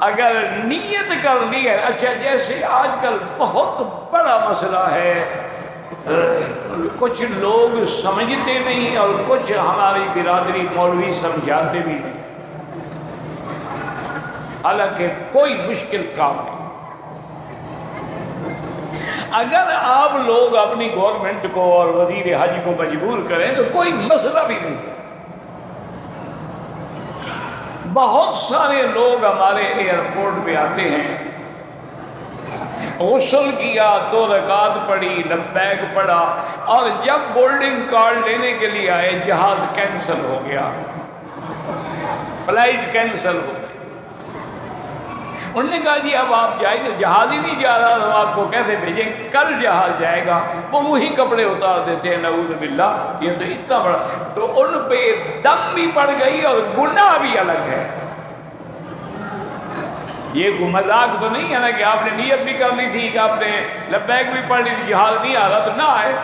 اگر نیت کر لی ہے، اچھا جیسے آج کل بہت بڑا مسئلہ ہے، کچھ لوگ سمجھتے نہیں اور کچھ ہماری برادری مولوی سمجھاتے بھی نہیں، حالانکہ کوئی مشکل کام نہیں۔ اگر آپ لوگ اپنی گورنمنٹ کو اور وزیر حج کو مجبور کریں تو کوئی مسئلہ بھی نہیں ہے۔ بہت سارے لوگ ہمارے ایئرپورٹ پہ آتے ہیں، غسل کیا، 2 رکعت پڑھی، لبیک پڑھا، اور جب بورڈنگ کارڈ لینے کے لیے آئے جہاز کینسل ہو گیا، فلائٹ کینسل ہو گئی۔ انہوں نے کہا جی اب آپ جائیں، جہاز ہی نہیں جا رہا، ہم آپ کو کیسے بھیجیں؟ کل جہاز جائے گا۔ وہ وہی کپڑے اتار دیتے ہیں، نعوذ باللہ، یہ تو اتنا بڑا، تو ان پہ دم بھی پڑ گئی اور گناہ بھی الگ ہے۔ یہ کوئی مذاق تو نہیں ہے نا کہ آپ نے نیت بھی کر لی تھی کہ آپ نے لبیک بھی پڑھ لی تھی، جہاز نہیں آ رہا تو نہ آئے۔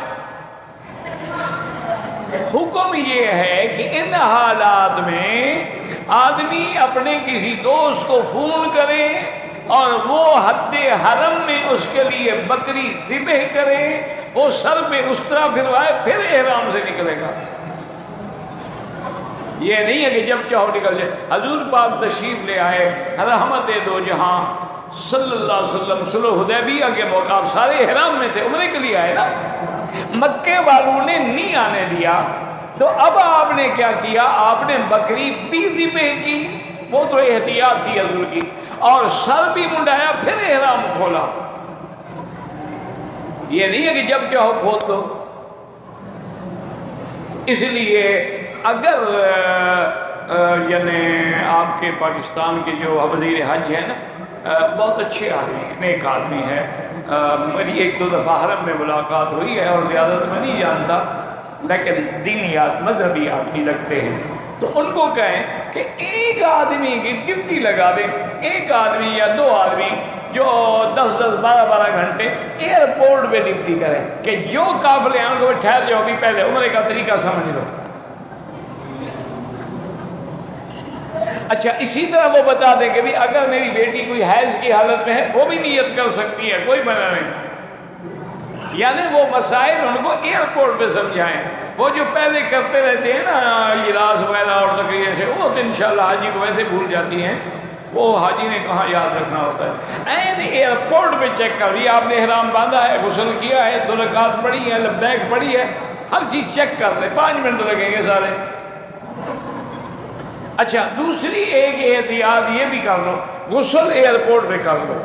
حکم یہ ہے کہ ان حالات میں آدمی اپنے کسی دوست کو فون کرے اور وہ حد حرم میں اس کے لیے بکری ذبح کرے، وہ سر پہ اس طرح پھروائے، پھر احرام سے نکلے گا۔ یہ نہیں ہے کہ جب چاہو نکل جائے۔ حضور پاک تشریف لے آئے، رحمت دو جہاں صلی اللہ علیہ وسلم، صلح حدیبیہ کے موقع آپ سارے احرام میں تھے، عمرے کے لیے آئے نا، مکے والوں نے نہیں آنے دیا، تو اب آپ نے کیا کیا؟ آپ نے بکری بھی ذبح کی، وہ تو احتیاط تھی حضور کی، اور سر بھی منڈایا، پھر احرام کھولا۔ یہ نہیں ہے کہ جب چاہو کھول دو۔ اس لیے اگر یعنی آپ کے پاکستان کے جو وزیر حج ہیں نا، بہت اچھے آدمی، نیک آدمی ہے، میری 1-2 دفعہ حرم میں ملاقات ہوئی ہے، اور زیادہ تو میں نہیں جانتا، لیکن دینیات مذہبی آدمی لگتے ہیں، تو ان کو کہیں کہ ایک آدمی کی ڈیوٹی لگا دیں، ایک آدمی یا 2 آدمی جو 10-10 12-12 گھنٹے ایئرپورٹ پہ ڈیوٹی کریں، کہ جو قافلے ہیں ان کو ٹھہر جاؤ، بھی پہلے عمرے کا طریقہ سمجھ لو۔ اچھا اسی طرح وہ بتا دیں کہ بھی اگر میری بیٹی کوئی حیض کی حالت میں ہے وہ بھی نیت کر سکتی ہے، کوئی منع نہیں۔ یعنی وہ مسائل ان کو ایئرپورٹ پہ سمجھائیں۔ وہ جو پہلے کرتے رہتے ہیں نا اجلاس وغیرہ اور تقریر سے، وہ تو انشاءاللہ حاجی کو ویسے بھول جاتی ہیں، وہ حاجی نے کہاں یاد رکھنا ہوتا ہے۔ این ایئرپورٹ پہ چیک کر لیا، آپ نے احرام باندھا ہے، غسل کیا ہے، 2 رکعت پڑھی ہے، لبیک پڑھی ہے، ہر چیز چیک کر لیں، 5 منٹ لگیں گے سارے۔ اچھا دوسری ایک احتیاط یہ بھی کر لو، غسل ایئرپورٹ پہ کر لو،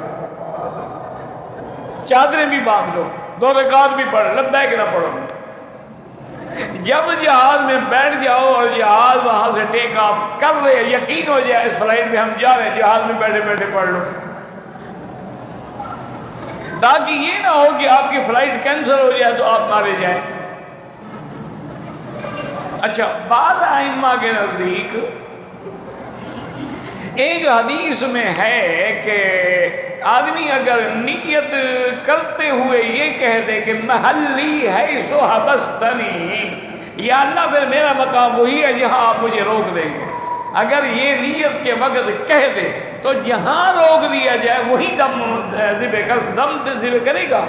چادریں بھی باندھ لو، 2 رکعت بھی پڑھ، لبیک نہ پڑھو۔ جب جہاز میں بیٹھ جاؤ اور جہاز وہاں سے ٹیک آف کر رہے، یقین ہو جائے اس فلائٹ میں ہم جا رہے ہیں، جہاز میں بیٹھے بیٹھے پڑھ لو، تاکہ یہ نہ ہو کہ آپ کی فلائٹ کینسل ہو جائے تو آپ مارے جائیں۔ اچھا بعض ائمہ کے نزدیک ایک حدیث میں ہے کہ آدمی اگر نیت کرتے ہوئے یہ کہہ دے کہ محلی ہے سو حبستنی، یا اللہ پھر میرا مقام وہی ہے جہاں آپ مجھے روک دیں گے، اگر یہ نیت کے وقت کہہ دے تو جہاں روک دیا جائے وہی دم ذبح کرے گا،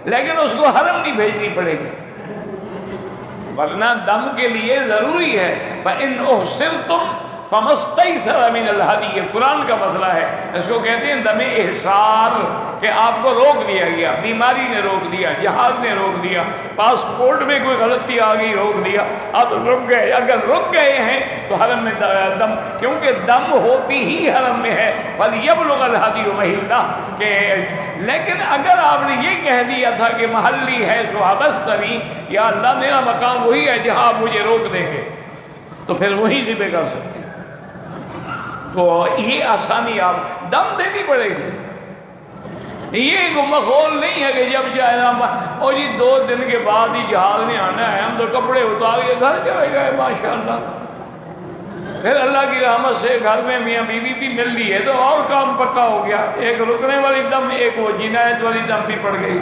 لیکن اس کو حرم نہیں بھیجنی پڑے گی، ورنہ دم کے لیے ضروری ہے۔ فَإِنْ أُحْصِرْتُمْ فَمَسْتَيْسَرَ مِنَ الْهَدْيِ، یہ قرآن کا مسئلہ ہے، اس کو کہتے ہیں دم احصار، کہ آپ کو روک دیا گیا، بیماری نے روک دیا، جہاز نے روک دیا، پاسپورٹ میں کوئی غلطی آ گئی روک دیا، اب رک گئے، اگر رک گئے ہیں تو حرم میں دم، کیونکہ دم ہوتی ہی حرم میں ہے، فَلْيَبْلُغَ الْهَدْيُ مَحِلَّهُ، کہ لیکن اگر آپ نے یہ کہہ دیا تھا کہ محلی ہے سو حبستنی، یا اللہ میرا مقام وہی ہے جہاں آپ مجھے روک دیں گے، تو پھر وہی ذبح کر سکتے ہیں۔ تو یہ آسانی آپ دم دینی پڑے گی، یہ مخول نہیں ہے کہ جب جائے نا اور یہ 2 دن کے بعد ہی جہاز میں آنا ہے، ہم تو کپڑے اتار کے گھر چلے گئے ماشاءاللہ، پھر اللہ کی رحمت سے گھر میں میاں بیوی بھی مل لی ہے تو اور کام پکا ہو گیا، ایک رکنے والی دم، ایک وہ جنایت والی دم بھی پڑ گئی۔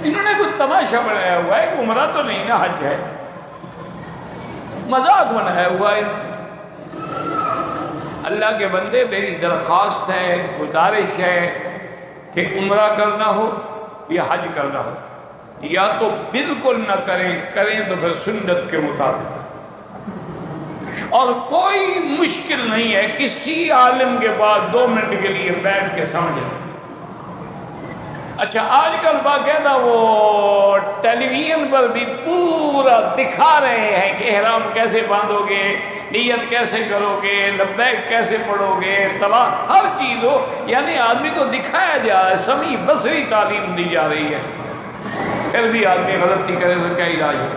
انہوں نے کوئی تماشا بنایا ہوا ہے، عمرہ تو نہیں نا حج ہے، مذاق بنایا ہوا ہے۔ اللہ کے بندے میری درخواست ہے، گزارش ہے کہ عمرہ کرنا ہو یا حج کرنا ہو، یا تو بالکل نہ کریں، کریں تو پھر سنت کے مطابق، اور کوئی مشکل نہیں ہے، کسی عالم کے پاس 2 منٹ کے لیے بیٹھ کے سمجھ لیں۔ اچھا آج کل باقاعدہ وہ ٹیلی ویژن پر بھی پورا دکھا رہے ہیں کہ احرام کیسے باندھو گے، نیت کیسے کرو گے، لبیک کیسے پڑھو گے، طلاق، ہر چیز ہو، یعنی آدمی کو دکھایا جا رہا ہے، سمیع بصری تعلیم دی جا رہی ہے، پھر بھی آدمی غلطی کرے تو کیا علاج ہے؟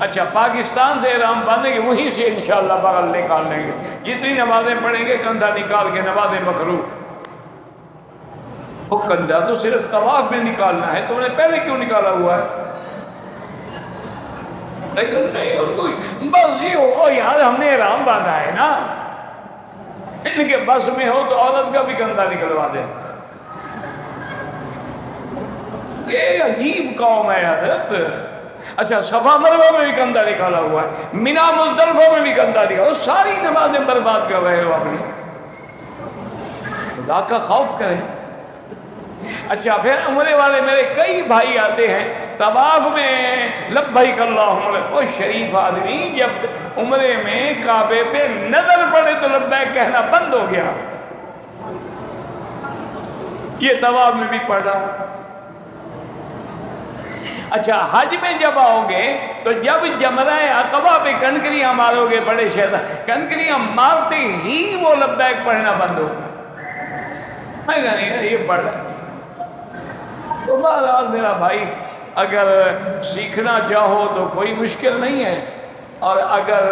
اچھا پاکستان سے احرام باندھیں گے، وہیں سے انشاءاللہ بغل نکال لیں گے، جتنی نمازیں پڑھیں گے کندھا نکال کے، نماز مکروہ۔ وہ کندھا تو صرف طواف میں نکالنا ہے، تم نے پہلے کیوں نکالا ہوا ہے؟ لیکن نہیں، اور کوئی بس یہ ہو یار ہم نے احرام باندھا ہے نا، ان کے بس میں ہو تو عورت کا بھی کندھا نکلوا دیں۔ یہ عجیب قوم ہے حضرت۔ اچھا صفا مروہ میں بھی کندھا نکالا ہوا ہے، مینا مزدلفہ میں بھی کندھا نکالا، وہ ساری نمازیں برباد کر رہے ہو اپنی، خدا کا خوف کریں۔ اچھا پھر عمرے والے میرے کئی بھائی آتے ہیں طواف میں لبیک اللہم لبیک، وہ شریف آدمی جب عمرے میں کعبے پہ نظر پڑے تو لبیک کہنا بند ہو گیا، یہ طواف میں بھی پڑھا۔ اچھا حج میں جب آؤ گے تو جب جمرہ عقبہ پہ کنکریاں مارو گے، بڑے شیطان کنکریاں مارتے ہی وہ لبیک پڑھنا بند ہوگا، میں کہا نہیں یہ پڑھ رہا۔ تو بہرحال میرا بھائی اگر سیکھنا چاہو تو کوئی مشکل نہیں ہے، اور اگر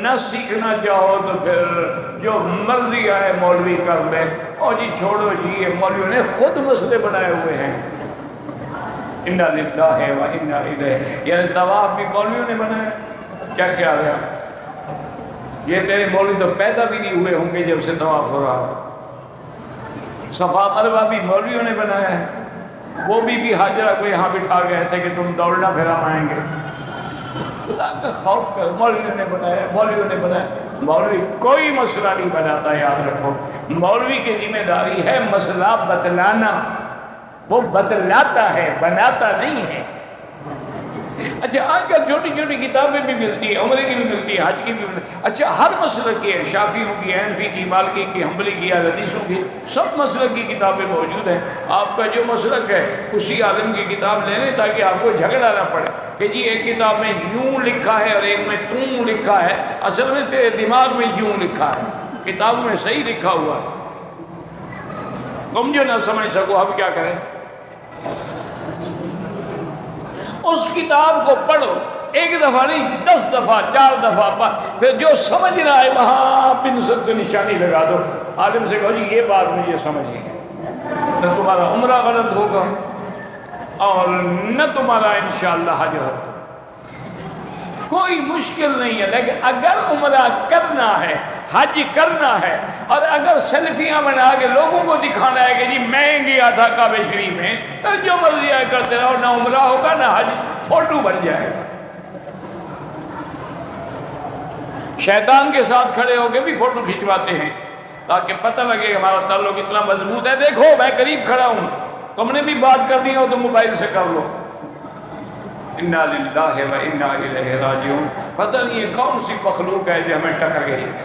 نہ سیکھنا چاہو تو پھر جو مرضی آئے مولوی کر لے، اور جی چھوڑو جی یہ مولویوں نے خود مسئلے بنائے ہوئے ہیں، انا للہ و انا الیہ، یعنی طواف بھی مولویوں نے بنایا، کیا خیال ہے آپ؟ یہ تیرے مولوی تو پیدا بھی نہیں ہوئے ہوں گے جب سے طواف ہو رہا ہو۔ صفا مروہ بھی مولویوں نے بنایا ہے، وہ بھی حاجرہ کو یہاں بٹھا گئے تھے کہ تم دوڑنا پھر ہم آئیں گے، خدا کا خوف کر، مولویوں نے بنایا، مولویوں نے بنایا۔ مولوی کوئی مسئلہ نہیں بناتا، یاد رکھو، مولوی کی ذمہ داری ہے مسئلہ بتلانا، وہ بتلاتا ہے، بناتا نہیں ہے۔ اچھا آج کل چھوٹی چھوٹی کتابیں بھی ملتی ہیں، عمرے کی بھی ملتی ہے، حج کی بھی ملتی ہے، اچھا ہر مسلک کی ہے، شافعیوں کی، حنفی کی، مالکی کی، حنبلی کی، حدیثوں کی، سب مسلک کی کتابیں موجود ہیں۔ آپ کا جو مسلک ہے اسی عالم کی کتاب لے لیں تاکہ آپ کو جھگڑا نہ پڑے کہ جی ایک کتاب میں یوں لکھا ہے اور ایک میں توں لکھا ہے، اصل میں تیرے دماغ میں یوں لکھا ہے، کتابوں میں صحیح لکھا ہوا ہے، تم جو نہ سمجھ سکو اب کیا کریں؟ اس کتاب کو پڑھو، ایک دفعہ نہیں 10 دفعہ 4 دفعہ، پھر جو سمجھ نہ آئے وہاں پنسل سے نشانی لگا دو، عالم سے کہو جی یہ بات مجھے سمجھ نہیں ہے، نہ تمہارا عمرہ غلط ہوگا اور نہ تمہارا انشاءاللہ حج ہوگا، کوئی مشکل نہیں ہے۔ لیکن اگر عمرہ کرنا ہے، حج کرنا ہے، اور اگر سیلفیاں بنا کے لوگوں کو دکھانا ہے کہ جی میں گیا تھا کعبہ شریف میں، تو جو مرضی آئے کرتے رہو، نہ عمرہ ہوگا نہ حج، فوٹو بن جائے گا۔ شیطان کے ساتھ کھڑے ہو کے بھی فوٹو کھنچواتے ہیں تاکہ پتہ لگے کہ ہمارا تعلق اتنا مضبوط ہے، دیکھو میں قریب کھڑا ہوں، تم نے بھی بات کر دی ہو تو موبائل سے کر لو۔ انا للہ و انا الیہ راجعون، پتہ نہیں یہ کون سی مخلوق ہے جو ہمیں ٹکر گئی ہے۔